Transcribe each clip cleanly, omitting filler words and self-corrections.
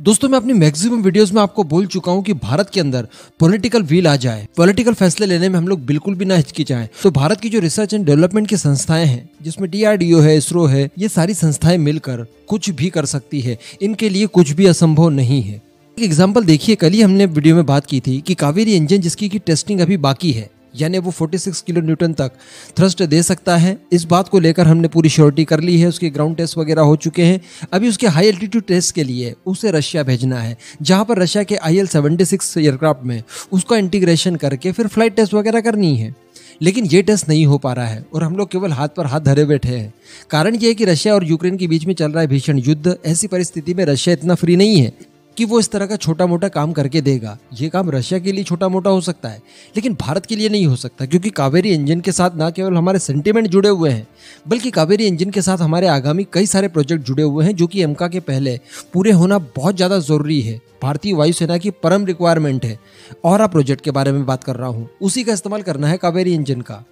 दोस्तों मैं अपनी मैक्सिमम वीडियोस में आपको बोल चुका हूं कि भारत के अंदर पॉलिटिकल व्हील आ जाए, पॉलिटिकल फैसले लेने में हम लोग बिल्कुल भी ना हिचकिचाएं। तो भारत की जो रिसर्च एंड डेवलपमेंट की संस्थाएं हैं, जिसमें DRDO है, इसरो है, ये सारी संस्थाएं मिलकर कुछ भी कर सकती है। इनके लिए कुछ भी असंभव नहीं है। एक एग्जाम्पल देखिए, कल ही हमने वीडियो में बात की थी कि कावेरी इंजन जिसकी की टेस्टिंग अभी बाकी है, यानी वो 46 किलो न्यूटन तक थ्रस्ट दे सकता है। इस बात को लेकर हमने पूरी श्योरिटी कर ली है, उसके ग्राउंड टेस्ट वगैरह हो चुके हैं। अभी उसके हाई एल्टीट्यूड टेस्ट के लिए उसे रशिया भेजना है, जहां पर रशिया के IL-76 एयरक्राफ्ट में उसका इंटीग्रेशन करके फिर फ्लाइट टेस्ट वगैरह करनी है। लेकिन ये टेस्ट नहीं हो पा रहा है और हम लोग केवल हाथ पर हाथ धरे बैठे हैं। कारण ये है कि रशिया और यूक्रेन के बीच में चल रहा है भीषण युद्ध। ऐसी परिस्थिति में रशिया इतना फ्री नहीं है कि वो इस तरह का छोटा मोटा काम करके देगा। ये काम रशिया के लिए छोटा मोटा हो सकता है, लेकिन भारत के लिए नहीं हो सकता, क्योंकि कावेरी इंजन के साथ ना केवल हमारे सेंटिमेंट जुड़े हुए हैं, बल्कि कावेरी इंजन के साथ हमारे आगामी कई सारे प्रोजेक्ट जुड़े हुए हैं, जो कि एमका के पहले पूरे होना बहुत ज़्यादा ज़रूरी है। भारतीय वायुसेना की परम रिक्वायरमेंट है। और प्रोजेक्ट के बारे में बात कर रहा हूँ, उसी का इस्तेमाल करना है कावेरी इंजन का।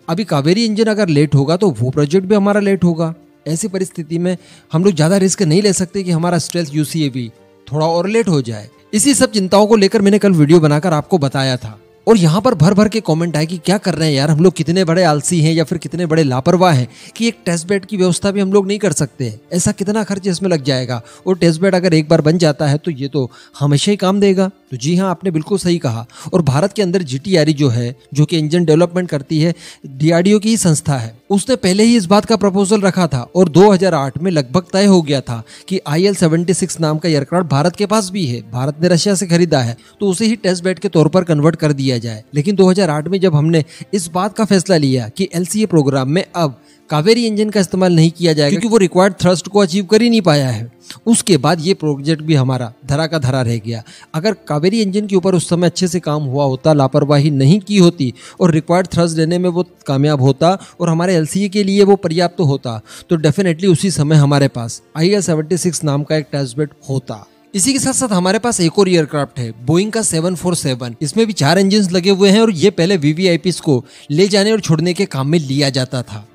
अभी कावेरी इंजन अगर लेट होगा तो वो प्रोजेक्ट भी हमारा लेट होगा। ऐसी परिस्थिति में हम लोग ज़्यादा रिस्क नहीं ले सकते कि हमारा स्टेल्थ UCAV थोड़ा और लेट हो जाए। इसी सब चिंताओं को लेकर मैंने कल वीडियो बनाकर आपको बताया था। और यहाँ पर भर भर के कमेंट आए कि क्या कर रहे हैं यार, हम लोग कितने बड़े आलसी हैं या फिर कितने बड़े लापरवाह हैं कि एक टेस्ट बेड की व्यवस्था भी हम लोग नहीं कर सकते। ऐसा कितना खर्च इसमें लग जाएगा, और टेस्ट बेड अगर एक बार बन जाता है तो ये तो हमेशा ही काम देगा। तो जी हाँ, आपने बिल्कुल सही कहा। और भारत के अंदर GTRE जो है, जो कि इंजन डेवलपमेंट करती है, DRDO की ही संस्था है, उसने पहले ही इस बात का प्रपोजल रखा था और 2008 में लगभग तय हो गया था कि IL-76 नाम का एयरक्राफ्ट भारत के पास भी है, भारत ने रशिया से खरीदा है, तो उसे ही टेस्ट बेड के तौर पर कन्वर्ट कर दिया जाए। लेकिन 2008 में जब हमने इस बात का फैसला लिया कि LCA प्रोग्राम में अब कावेरी इंजन का इस्तेमाल नहीं किया जाएगा, क्योंकि वो रिक्वायर्ड थ्रस्ट को अचीव कर ही नहीं पाया है, उसके बाद ये प्रोजेक्ट भी हमारा धरा का धरा रह गया। अगर कावेरी इंजन के ऊपर उस समय अच्छे से काम हुआ होता, लापरवाही नहीं की होती और रिक्वायर्ड थ्रस्ट देने में वो कामयाब होता और हमारे LCA के लिए वो पर्याप्त होता, तो डेफिनेटली उसी समय हमारे पास IL-76 नाम का एक टेस्ट बेड होता। इसी के साथ साथ हमारे पास एक और एयरक्राफ्ट है, बोइंग का 747। इसमें भी 4 इंजन लगे हुए हैं और ये पहले VVIPs को ले जाने और छोड़ने के काम में लिया जाता था।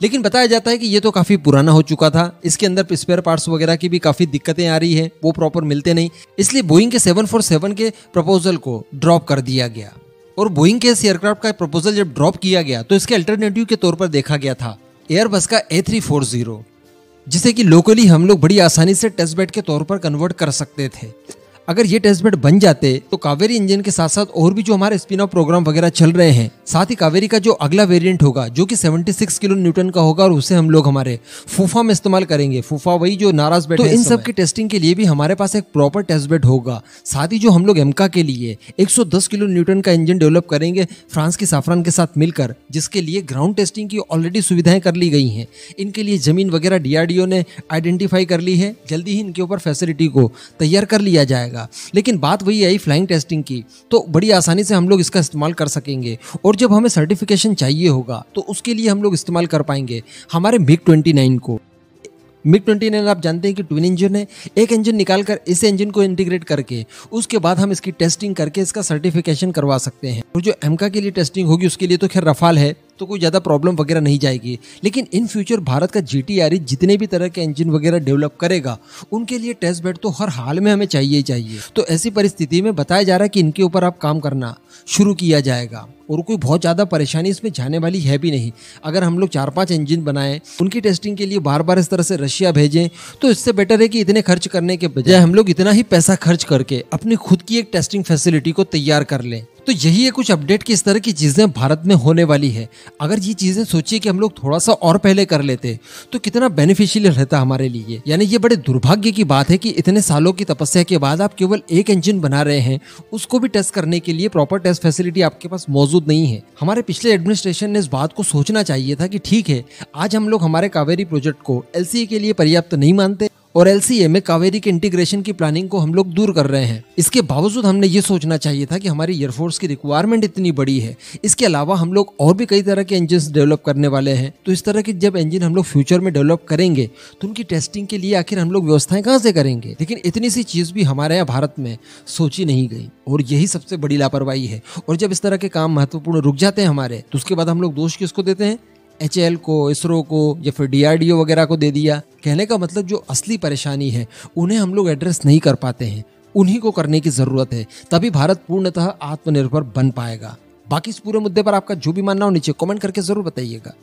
लेकिन बताया जाता है कि ये तो काफी पुराना हो चुका था, इसके अंदर स्पेयर पार्ट्स वगैरह की भी काफी दिक्कतें आ रही है, वो प्रॉपर मिलते नहीं, इसलिए बोइंग के 747 के प्रपोजल को ड्रॉप कर दिया गया। और बोइंग के इस एयरक्राफ्ट का प्रपोजल जब ड्रॉप किया गया तो इसके अल्टरनेटिव के तौर पर देखा गया था एयरबस का A340, जिसे कि लोकली हम लोग बड़ी आसानी से टेस्ट बेड के तौर पर कन्वर्ट कर सकते थे। अगर ये टेस्ट बेड बन जाते तो कावेरी इंजन के साथ साथ और भी जो हमारे स्पिन ऑफ प्रोग्राम वगैरह चल रहे हैं, साथ ही कावेरी का जो अगला वेरिएंट होगा जो कि 76 किलो न्यूटन का होगा, और उसे हम लोग हमारे फूफा में इस्तेमाल करेंगे। फूफा वही जो नाराज बेड, तो इन सब की टेस्टिंग के लिए भी हमारे पास एक प्रॉपर टेस्ट बेड होगा। साथ ही जो हम लोग एमका के लिए 110 किलो न्यूटन का इंजन डेवलप करेंगे फ्रांस की साफरान के साथ मिलकर, जिसके लिए ग्राउंड टेस्टिंग की ऑलरेडी सुविधाएं कर ली गई हैं। इनके लिए जमीन वगैरह DRDO ने आइडेंटिफाई कर ली है, जल्दी ही इनके ऊपर फैसिलिटी को तैयार कर लिया जाएगा। लेकिन बात वही आई फ्लाइंग टेस्टिंग की, तो बड़ी आसानी से हम लोग इसका इस्तेमाल कर सकेंगे। और जब हमें सर्टिफिकेशन चाहिए होगा तो उसके लिए हम लोग इस्तेमाल कर पाएंगे हमारे MiG-29 को। MiG-29 आप जानते हैं कि ट्विन इंजन है। एक इंजन निकालकर इस इंजन को इंटीग्रेट करके उसके बाद हम इसकी टेस्टिंग करके इसका सर्टिफिकेशन करवा सकते हैं। और जो एमका के लिए टेस्टिंग होगी उसके लिए तो खैर रफाल है, तो कोई ज़्यादा प्रॉब्लम वगैरह नहीं जाएगी। लेकिन इन फ्यूचर भारत का GTRE जितने भी तरह के इंजन वगैरह डेवलप करेगा, उनके लिए टेस्ट बेड तो हर हाल में हमें चाहिए ही चाहिए। तो ऐसी परिस्थिति में बताया जा रहा है कि इनके ऊपर आप काम करना शुरू किया जाएगा, और कोई बहुत ज़्यादा परेशानी इसमें जाने वाली है भी नहीं। अगर हम लोग 4-5 इंजन बनाएं, उनकी टेस्टिंग के लिए बार बार इस तरह से रशिया भेजें, तो इससे बेटर है कि इतने खर्च करने के बजाय हम लोग इतना ही पैसा खर्च करके अपनी खुद की एक टेस्टिंग फैसिलिटी को तैयार कर लें। तो यही है कुछ अपडेट की इस तरह की चीजें भारत में होने वाली है। अगर ये चीजें सोचिए कि हम लोग थोड़ा सा और पहले कर लेते तो कितना बेनिफिशियल रहता हमारे लिए। यानी ये बड़े दुर्भाग्य की बात है कि इतने सालों की तपस्या के बाद आप केवल एक इंजन बना रहे हैं, उसको भी टेस्ट करने के लिए प्रॉपर टेस्ट फैसिलिटी आपके पास मौजूद नहीं है। हमारे पिछले एडमिनिस्ट्रेशन ने इस बात को सोचना चाहिए था कि ठीक है, आज हम लोग हमारे कावेरी प्रोजेक्ट को LCA के लिए पर्याप्त नहीं मानते और LCA में कावेरी के इंटीग्रेशन की प्लानिंग को हम लोग दूर कर रहे हैं। इसके बावजूद हमने ये सोचना चाहिए था कि हमारी एयरफोर्स की रिक्वायरमेंट इतनी बड़ी है, इसके अलावा हम लोग और भी कई तरह के इंजन डेवलप करने वाले हैं। तो इस तरह के जब इंजन हम लोग फ्यूचर में डेवलप करेंगे तो उनकी टेस्टिंग के लिए आखिर हम लोग व्यवस्थाएं कहाँ से करेंगे। लेकिन इतनी सी चीज भी हमारे यहाँ भारत में सोची नहीं गई, और यही सबसे बड़ी लापरवाही है। और जब इस तरह के काम महत्वपूर्ण रुक जाते हैं हमारे, तो उसके बाद हम लोग दोष किसको देते हैं? HAL को, इसरो को या फिर DRDO वगैरह को दे दिया। कहने का मतलब जो असली परेशानी है उन्हें हम लोग एड्रेस नहीं कर पाते हैं, उन्हीं को करने की जरूरत है, तभी भारत पूर्णतः आत्मनिर्भर बन पाएगा। बाकी इस पूरे मुद्दे पर आपका जो भी मानना हो नीचे कमेंट करके जरूर बताइएगा।